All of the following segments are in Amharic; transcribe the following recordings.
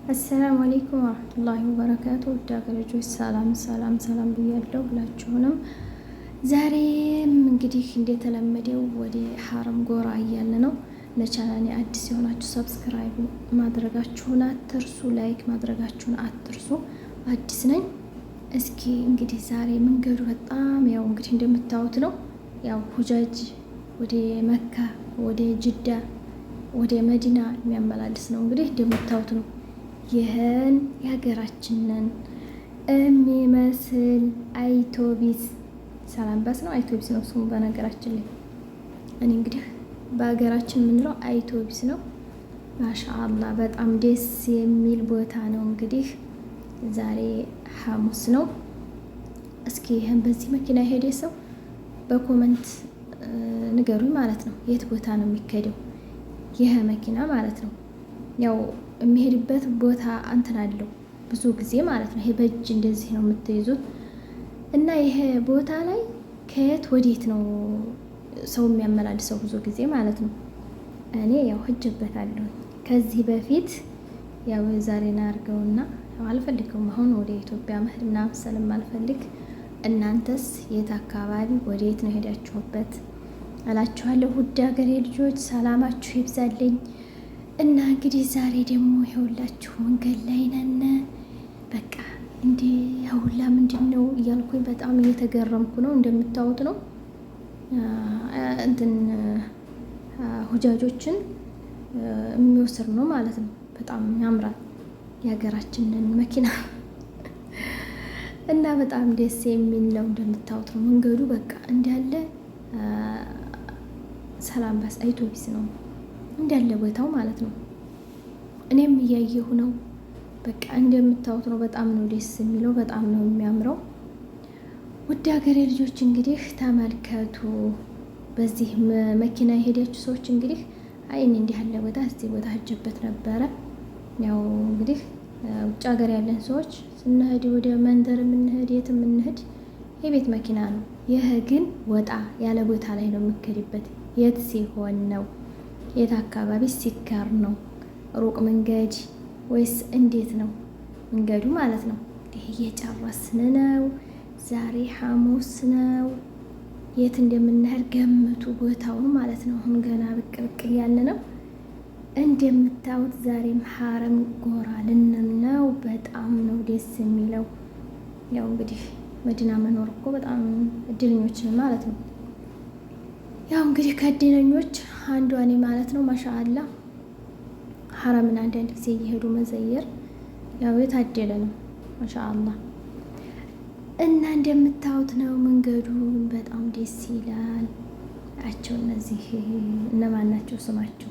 አሰላሙ አለይኩም ወራህመቱላሂ ወበረካቱ። ውድ ሀገር ልጆች ሰላም ብያለሁ ሁላችሁንም። ዛሬም እንግዲህ እንደተለመደው ወደ ሀረም ጎራ እያለ ነው። ለቻናሌ አዲስ የሆናችሁ ሰብስክራይብ ማድረጋችሁን አትርሱ፣ ላይክ ማድረጋችሁን አትርሱ። አዲስ ነኝ። እስኪ እንግዲህ ዛሬ መንገዱ በጣም ያው እንግዲህ እንደምታዩት ነው። ያው ሁጃጅ ወደ መካ፣ ወደ ጅዳ፣ ወደ መዲና የሚያመላልስ ነው። እንግዲህ እንደምታዩት ነው። ይህን የሀገራችንን የሚመስል አይቶቢስ ሰላምባስ ነው፣ አይቶቢስ ነው ስሙ። በነገራችን ላይ እኔ እንግዲህ በሀገራችን የምንለው አይቶቢስ ነው። ማሻአላህ በጣም ደስ የሚል ቦታ ነው። እንግዲህ ዛሬ ሐሙስ ነው። እስኪ ይህን በዚህ መኪና የሄደ ሰው በኮመንት ንገሩኝ ማለት ነው። የት ቦታ ነው የሚካሄደው ይህ መኪና ማለት ነው። ያው የሚሄድበት ቦታ እንትን አለው ብዙ ጊዜ ማለት ነው። ይሄ በእጅ እንደዚህ ነው የምትይዙት እና ይሄ ቦታ ላይ ከየት ወዴት ነው ሰው የሚያመላልሰው ብዙ ጊዜ ማለት ነው። እኔ ያው ሂጅበታለሁ ከዚህ በፊት ያው ዛሬን አድርገውና አልፈልግም አሁን ወደ ኢትዮጵያ መሄድ ምናምን ስለማልፈልግ፣ እናንተስ የት አካባቢ ወዴት ነው ሄዳችሁበት እላችኋለሁ። ውድ ሀገሬ ልጆች ሰላማችሁ ይብዛልኝ። እና እንግዲህ ዛሬ ደግሞ ይኸውላችሁ መንገድ ላይ ነን። በቃ እንዴ ያውላ ምንድን ነው እያልኩኝ በጣም እየተገረምኩ ነው። እንደምታዩት ነው እንትን ሁጃጆችን የሚወስድ ነው ማለት ነው። በጣም ያምራል የሀገራችንን መኪና እና በጣም ደስ የሚል ነው። እንደምታዩት ነው መንገዱ በቃ እንዳለ ሰላምባስ አይቶቢስ ነው እንዳለ ቦታው ማለት ነው። እኔም እያየሁ ነው። በቃ እንደምታዩት ነው። በጣም ነው ደስ የሚለው፣ በጣም ነው የሚያምረው። ውድ ሀገሬ ልጆች እንግዲህ ተመልከቱ። በዚህ መኪና የሄዳችሁ ሰዎች እንግዲህ አይን እንዲህ ያለ ቦታ እዚህ ቦታ ሄጄበት ነበረ። ያው እንግዲህ ውጭ ሀገር ያለን ሰዎች ስንሄድ ወደ መንደር የምንሄድ የት የምንሄድ የቤት መኪና ነው። ይህ ግን ወጣ ያለ ቦታ ላይ ነው የምትሄድበት። የት ሲሆን ነው? የት አካባቢ ሲካር ነው? ሩቅ መንገድ ወይስ እንዴት ነው መንገዱ ማለት ነው? ይሄ እየጨረስን ነው። ዛሬ ሐሙስ ነው። የት እንደምንሄድ ገምቱ ቦታውን ማለት ነው። አሁን ገና ብቅ እያልን ነው። እንደምታዩት ዛሬም ሀረም ጎራ ልንል ነው። በጣም ነው ደስ የሚለው። ያው እንግዲህ መዲና መኖር እኮ በጣም እድለኞች ነን ማለት ነው። ያው እንግዲህ ከእድለኞች አንዷ እኔ ማለት ነው። ማሻአላ ሀረምን አንዳንድ ጊዜ እየሄዱ መዘየር ያው የታደለ ነው። ማሻአላ እና እንደምታዩት ነው መንገዱ በጣም ደስ ይላል። አቸው እነዚህ እነማን ናቸው ስማቸው?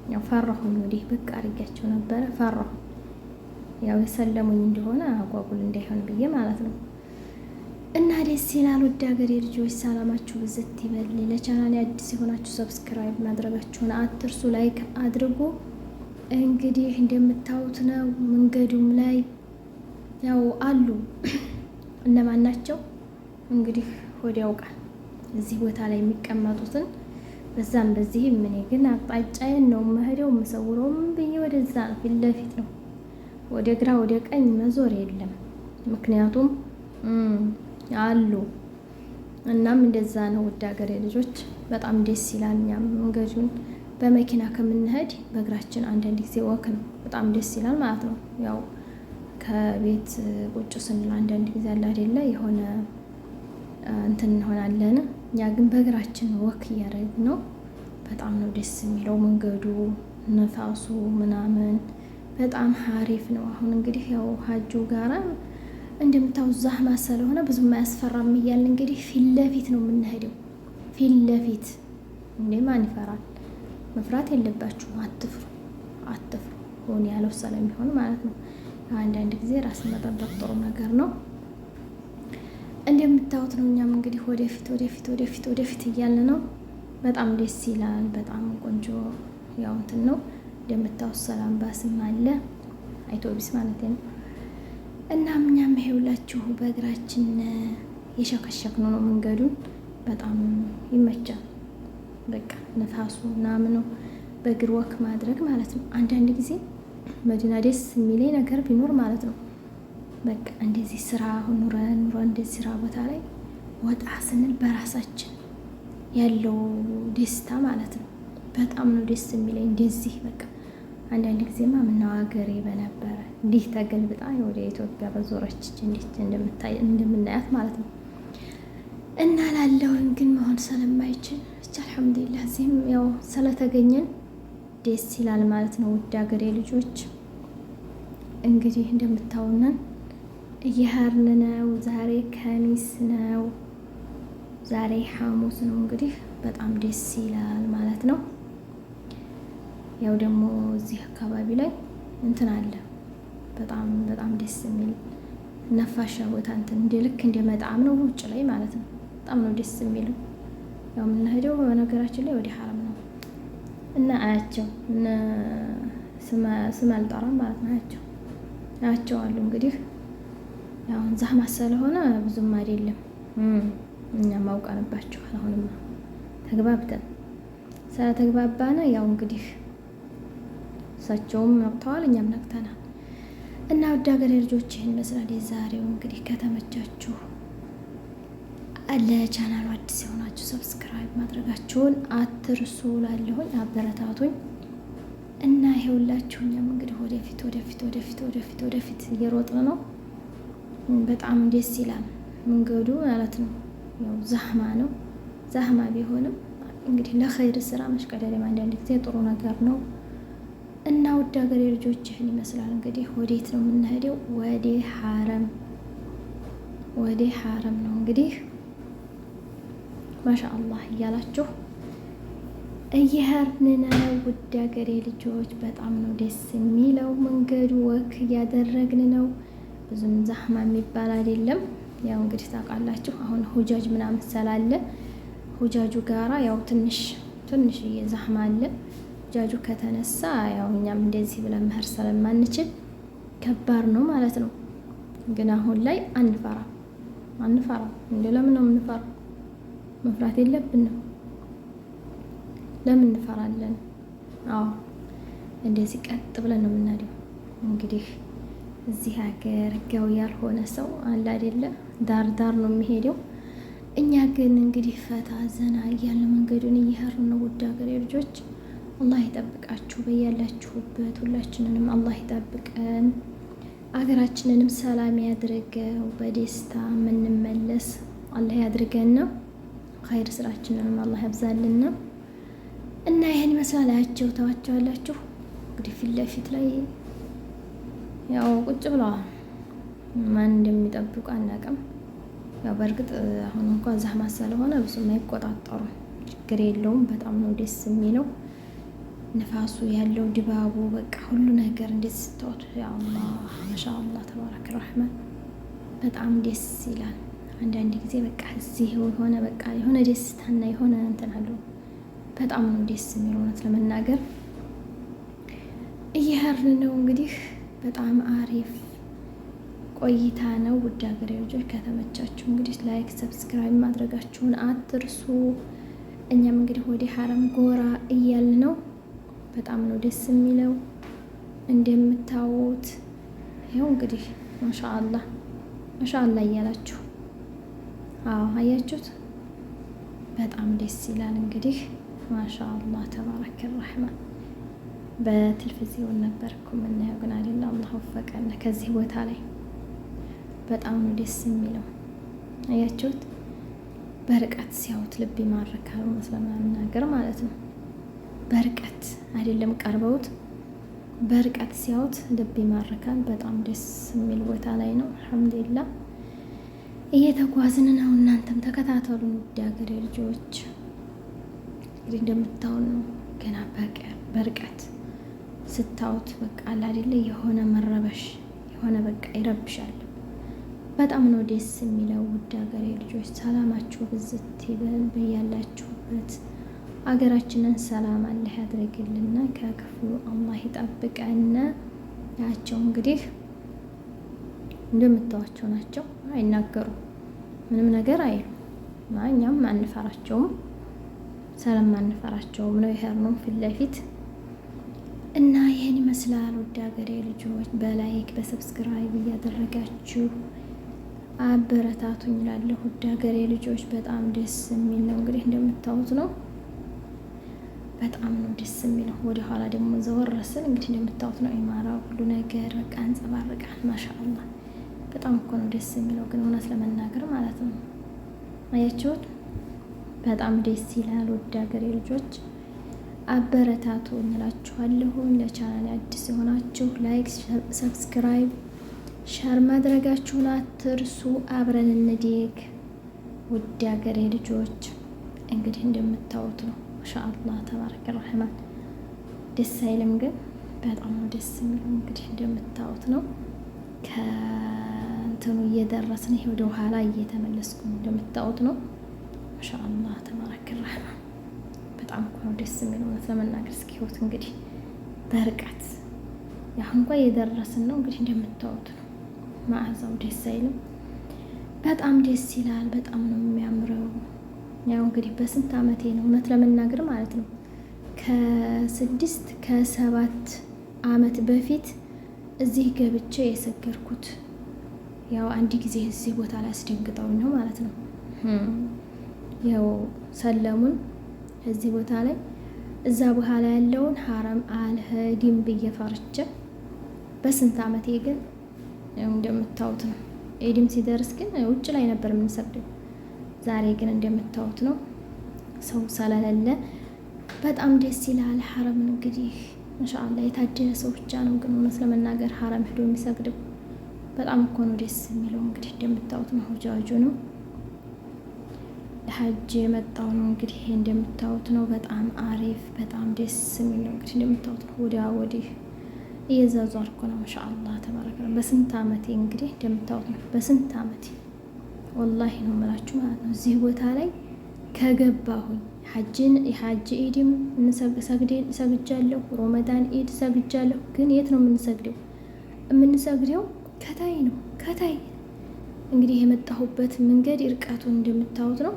ያው ፈራሁኝ፣ ወዲህ ብቅ አድርጊያቸው ነበረ ፈራሁ። ያው የሰለሙኝ እንደሆነ አጓጉል እንዳይሆን ብዬ ማለት ነው። እና ደስ ይላል። ውድ ሀገሬ ልጆች ሰላማችሁ ብዝት ይበል። ለቻናሌ አዲስ የሆናችሁ ሰብስክራይብ ማድረጋችሁን አትርሱ፣ ላይክ አድርጉ። እንግዲህ እንደምታዩት ነው መንገዱም ላይ ያው አሉ እነማን ናቸው እንግዲህ ወዲያ ያውቃል እዚህ ቦታ ላይ የሚቀመጡትን በዛም በዚህም። እኔ ግን አቅጣጫዬን ነው መሄደው የምሰውረውም ብዬ ወደዛ ነው፣ ፊት ለፊት ነው። ወደ ግራ ወደ ቀኝ መዞር የለም ምክንያቱም አሉ። እናም እንደዛ ነው። ውድ ሀገሬ ልጆች በጣም ደስ ይላል። እኛም መንገዱን በመኪና ከምንሄድ በእግራችን አንዳንድ ጊዜ ወክ ነው፣ በጣም ደስ ይላል ማለት ነው። ያው ከቤት ቁጭ ስንል አንዳንድ ጊዜ አለ አይደለ የሆነ እንትን እንሆናለን። እኛ ግን በእግራችን ወክ እያደረግን ነው። በጣም ነው ደስ የሚለው መንገዱ፣ ነፋሱ ምናምን በጣም ሀሪፍ ነው። አሁን እንግዲህ ያው ሀጁ ጋራ እንደምታዩት ዛህማ ስለሆነ ብዙም አያስፈራም እያልን እንግዲህ ፊት ለፊት ነው የምንሄደው። ፊት ለፊት እንዴ ማን ይፈራል? መፍራት የለባችሁም። አትፍሩ ሆን ያለው ስለሚሆን ማለት ነው። አንዳንድ ጊዜ ራስን መጠበቅ ጥሩ ነገር ነው። እንደምታዩት ነው። እኛም እንግዲህ ወደፊት እያልን ነው። በጣም ደስ ይላል። በጣም ቆንጆ ያው እንትን ነው። እንደምታዩት ሰላምባስም አለ አይቶቢስ ማለት ነው። እናም እኛም ይሄውላችሁ በእግራችን የሸከሸክነው ነው መንገዱን። በጣም ይመቻል። በቃ ነፋሱ ምናምኑ በእግር ወክ ማድረግ ማለት ነው። አንዳንድ ጊዜ መዲና ደስ የሚለኝ ነገር ቢኖር ማለት ነው በቃ እንደዚህ ስራ ኑረን እንደዚህ ስራ ቦታ ላይ ወጣ ስንል በራሳችን ያለው ደስታ ማለት ነው በጣም ነው ደስ የሚለኝ። እንደዚህ በቃ አንዳንድ ጊዜማ ምነው ሀገሬ በነበረ እንዲህ ተገልብጣ ወደ ኢትዮጵያ በዞረች እንዴት እንደምናያት ማለት ነው። እና ላለውን ግን መሆን ስለማይችል ብቻ አልሐምዱሊላህ እዚህም ያው ስለተገኘን ደስ ይላል ማለት ነው። ውድ ሀገሬ ልጆች እንግዲህ እንደምታውነን እየሄድን ነው። ዛሬ ከሚስ ነው፣ ዛሬ ሐሙስ ነው። እንግዲህ በጣም ደስ ይላል ማለት ነው። ያው ደግሞ እዚህ አካባቢ ላይ እንትን አለ በጣም በጣም ደስ የሚል ነፋሻ ቦታ እንትን እንደ ልክ እንደ መጣም ነው ውጭ ላይ ማለት ነው። በጣም ነው ደስ የሚለው። ያው የምንሄደው በነገራችን ላይ ወደ ሐረም ነው እና አያቸው ስም አልጠራም ማለት ነው። አያቸው አሉ እንግዲህ ያው ዛህማ ስለሆነ ብዙም አይደለም። እኛም አውቀንባቸዋል። አሁንማ ተግባብተን ስለተግባባነ ያው እንግዲህ እሳቸውም ነቅተዋል፣ እኛም ነቅተናል። እና ውድ ሀገሬ ልጆች ይህን ይመስላል የዛሬው። እንግዲህ ከተመቻችሁ ለቻናሉ አዲስ የሆናችሁ ሰብስክራይብ ማድረጋችሁን አትርሱ። ላለሁኝ አበረታቱኝ እና ይሄውላችሁ እኛም እንግዲህ ወደፊት እየሮጥን ነው። በጣም ደስ ይላል መንገዱ ማለት ነው። ያው ዛህማ ነው። ዛህማ ቢሆንም እንግዲህ ለኸይር ስራ መሽቀዳደም አንዳንድ ጊዜ ጥሩ ነገር ነው። እና ውድ ሀገሬ ልጆች ይህን ይመስላል እንግዲህ። ወዴት ነው የምንሄደው? ወደ ሐረም ነው እንግዲህ። ማሻአላህ እያላችሁ እየሄድን ነው ውድ ሀገሬ ልጆች። በጣም ነው ደስ የሚለው መንገዱ። ወክ እያደረግን ነው። ብዙም ዛህማ የሚባል አይደለም። ያው እንግዲህ ታውቃላችሁ አሁን ሁጃጅ ምናምን ስላለ ሁጃጁ ጋራ ያው ትንሽ ዛህማ አለ። ሁጃጁ ከተነሳ ያው እኛም እንደዚህ ብለን መሄድ ስለማንችል ከባድ ነው ማለት ነው። ግን አሁን ላይ አንፈራም። እንዴ ለምን ነው የምንፈራው? መፍራት የለብንም። ለምን እንፈራለን? አዎ እንደዚህ ቀጥ ብለን ነው የምናደው። እንግዲህ እዚህ ሀገር ህጋዊ ያልሆነ ሰው አለ አይደለ? ዳር ነው የሚሄደው። እኛ ግን እንግዲህ ፈታ ዘና እያለ መንገዱን እየሄድን ነው። ውድ ሀገሬ ልጆች አላህ ይጠብቃችሁ በያላችሁበት። ሁላችንንም አላህ ይጠብቀን። አገራችንንም ሰላም ያድርገው። በደስታ የምንመለስ አላህ ያድርገን ነው። ኸይር ስራችንንም አላህ ያብዛልን ነው። እና ይሄን ይመስላል። አያቸው ተዋቸዋላችሁ እንግዲህ ፊት ለፊት ላይ ያው ቁጭ ብለዋል። ማን እንደሚጠብቁ አናውቅም። ያው በእርግጥ አሁን እንኳን ዛህማ ስለሆነ ብዙም አይቆጣጠሩም። ችግር የለውም። በጣም ነው ደስ የሚለው ንፋሱ ያለው ድባቡ፣ በቃ ሁሉ ነገር እንዴት ስትወጡ ያአላህ ማሻአላህ ተባረከ ረህማን በጣም ደስ ይላል። አንዳንድ ጊዜ በቃ እዚህ የሆነ ደስታና የሆነ እንትን አለው። በጣም ነው ደስ የሚለው እውነት ለመናገር እየሄድን ነው እንግዲህ። በጣም አሪፍ ቆይታ ነው። ውድ ሀገሬ ልጆች ከተመቻችሁ እንግዲህ ላይክ ሰብስክራይብ ማድረጋችሁን አትርሱ። እኛም እንግዲህ ወደ ሐረም ጎራ እያል ነው። በጣም ነው ደስ የሚለው እንደምታዩት። ይኸው እንግዲህ ማሻአላህ እያላችሁ አያችሁት። በጣም ደስ ይላል እንግዲህ ማሻአላህ ተባረከ ረህማን። በቴሌቪዥን ነበር እኮ የምናየው ግን አይደለ። አላህ ወፈቀን ከዚህ ቦታ ላይ በጣም ነው ደስ የሚለው አያችሁት። በርቀት ሲያዩት ልብ ይማርካል መስለማናገር ማለት ነው። በርቀት አይደለም ቀርበውት፣ በርቀት ሲያዩት ልብ ይማርካል። በጣም ደስ የሚል ቦታ ላይ ነው። አልሐምዱሊላህ እየተጓዝን ነው። እናንተም ተከታተሉ ውድ ሀገሬ ልጆች። እንግዲህ እንደምታውን ነው ገና በርቀት ስታዩት በቃ አይደለ የሆነ መረበሽ የሆነ በቃ ይረብሻል። በጣም ነው ደስ የሚለው ውድ ሀገሬ ልጆች። ሰላማችሁ ብዝት ይበል በያላችሁበት። አገራችንን ሰላም አላህ ያድርግልና ከክፉ አላህ ይጠብቀን። ያቸው እንግዲህ እንደምታዋቸው ናቸው። አይናገሩም፣ ምንም ነገር አይሉም። እኛም አንፈራቸውም፣ ሰላም አንፈራቸውም ነው። ይሄር ነው ፊት ለፊት እና ይህን ይመስላል ውድ ሀገሬ ልጆች። በላይክ በሰብስክራይብ እያደረጋችሁ አበረታቱኝ እላለሁ ውድ ሀገሬ ልጆች። በጣም ደስ የሚል ነው እንግዲህ እንደምታዩት ነው። በጣም ነው ደስ የሚለው። ወደ ኋላ ደግሞ ዘወር ስል እንግዲህ እንደምታዩት ነው ኢማራ ሁሉ ነገር በቃ አንጸባርቃል። ማሻአላህ በጣም እኮ ነው ደስ የሚለው ግን እውነት ለመናገር ማለት ነው። አያችሁት? በጣም ደስ ይላል ውድ ሀገሬ ልጆች። አበረታቱ እንላችኋለሁ። ለቻናል አዲስ የሆናችሁ ላይክ፣ ሰብስክራይብ፣ ሸር ማድረጋችሁን አትርሱ። አብረን እንደግ ውድ ሀገሬ ልጆች። እንግዲህ እንደምታዩት ነው ማሻአላህ ተባረከ ረህማን። ደስ አይልም ግን በጣም ነው ደስ የሚለው። እንግዲህ እንደምታዩት ነው ከእንትኑ እየደረስን ይሄ ወደ ኋላ እየተመለስኩ እንደምታዩት ነው ማሻአላህ ተባረከ ረህማን። በጣም እኮ ነው ደስ የሚለው እውነት ለመናገር። እስኪ ህይወት እንግዲህ በርቀት ያሁን እንኳን እየደረስን ነው እንግዲህ እንደምታዩት ነው። ማዕዛው ደስ አይልም? በጣም ደስ ይላል። በጣም ነው የሚያምረው። ያው እንግዲህ በስንት ዓመቴ ነው እውነት ለመናገር ማለት ነው ከ7 ዓመት በፊት እዚህ ገብቼ የሰገርኩት። ያው አንድ ጊዜ እዚህ ቦታ ላይ አስደንግጠውኝ ነው ማለት ነው። ያው ሰለሙን እዚህ ቦታ ላይ እዛ በኋላ ያለውን ሀረም አልሄድም ብዬ ፈርቼ በስንት ዓመቴ ግን እንደምታዩት ነው። ኢድም ሲደርስ ግን ውጭ ላይ ነበር የምንሰግደው። ዛሬ ግን እንደምታዩት ነው ሰው ስለሌለ በጣም ደስ ይላል። ሀረም እንግዲህ ማሻአላህ የታደለ ሰው ብቻ ነው ግን እውነት ለመናገር ሀረም ሄዶ የሚሰግደው። በጣም እኮ ነው ደስ የሚለው። እንግዲህ እንደምታዩት ነው ሁጃጁንም ለሐጅ የመጣው ነው እንግዲህ እንደምታዩት ነው። በጣም አሪፍ በጣም ደስ የሚል ነው። እንግዲህ እንደምታዩት ነው ወዲያ ወዲህ እየዛዟርኩ ነው ማሻአላህ ተባረከ። በስንት ዓመቴ እንግዲህ እንደምታዩት ነው በስንት ዓመቴ ወላሂ ነው የምላችሁ ማለት ነው። እዚህ ቦታ ላይ ከገባሁኝ የሐጅ ኢድም ሰግጃለሁ፣ ሮመዳን ኢድ ሰግጃለሁ። ግን የት ነው የምንሰግደው? የምንሰግደው ከታይ ነው። ከታይ እንግዲህ የመጣሁበት መንገድ እርቀቱን እንደምታዩት ነው።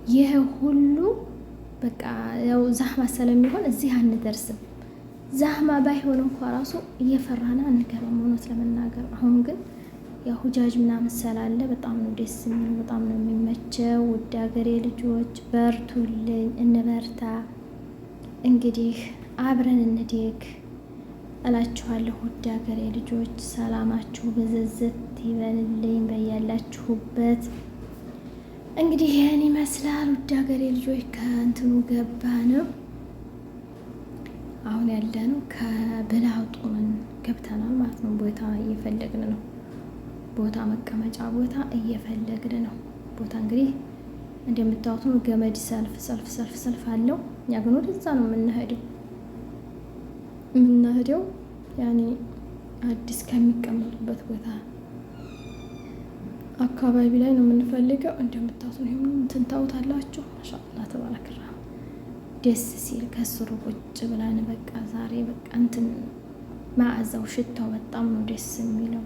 ይህ ሁሉ በቃ ያው ዛህማ ስለሚሆን እዚህ አንደርስም። ዛህማ ባይሆን እንኳ ራሱ እየፈራን አንገባም እውነት ለመናገር። አሁን ግን ያው ሁጃጅ ምናምን ስላለ በጣም ነው ደስ የሚለው፣ በጣም ነው የሚመቸው። ውድ ሀገሬ ልጆች በርቱልኝ፣ እንበርታ። እንግዲህ አብረን እንደግ እላችኋለሁ። ውድ ሀገሬ ልጆች ሰላማችሁ ብዝዝት ይበልልኝ በያላችሁበት። እንግዲህ ይህን ይመስላል ውድ ሀገሬ ልጆች። ከእንትኑ ገባ ነው አሁን ያለ ነው ከብላጡን ገብተናል ማለት ነው። ቦታ እየፈለግን ነው። ቦታ መቀመጫ ቦታ እየፈለግን ነው። ቦታ እንግዲህ እንደምታዩት ነው። ገመድ ሰልፍ አለው። እኛ ግን ወደዛ ነው የምንሄደው ያኔ አዲስ ከሚቀመጡበት ቦታ አካባቢ ላይ ነው የምንፈልገው። እንደምታዩት ነው። እንትን ታውታላችሁ። ማሻአላህ ተባረከ። ደስ ሲል ከስሩ ቁጭ ብለን በቃ ዛሬ በቃ እንትን ማዕዛው ሽታው በጣም ነው ደስ የሚለው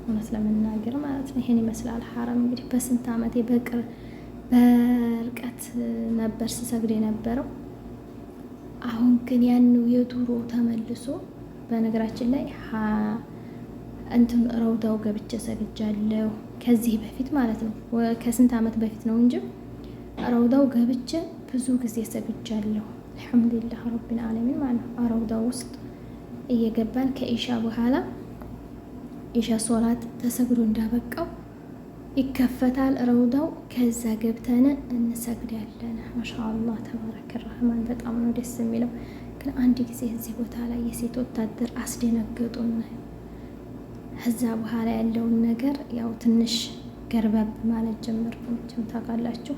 እውነት ለመናገር ማለት ነው። ይሄን ይመስላል ሀረም እንግዲህ በስንት ዓመቴ በርቀት ነበር ስሰግድ የነበረው። አሁን ግን ያንው የዱሮ ተመልሶ በነገራችን ላይ እንትን ረውዳው ገብቼ ሰግጃለሁ። ከዚህ በፊት ማለት ነው ከስንት ዓመት በፊት ነው እንጂ ረውዳው ገብቼ ብዙ ጊዜ ሰግጃለሁ። አልሐምዱሊላህ ረቢል ዓለሚን ማለት ነው። ረውዳው ውስጥ እየገባን ከኢሻ በኋላ ኢሻ ሶላት ተሰግዶ እንዳበቃው ይከፈታል ረውዳው። ከዛ ገብተን እንሰግዳለን። ማሻአላህ ተባረከ ረህማን። በጣም ነው ደስ የሚለው። ግን አንድ ጊዜ እዚህ ቦታ ላይ የሴት ወታደር አስደነገጡን። ከዛ በኋላ ያለውን ነገር ያው ትንሽ ገርበብ ማለት ጀመርኩ። ታውቃላችሁ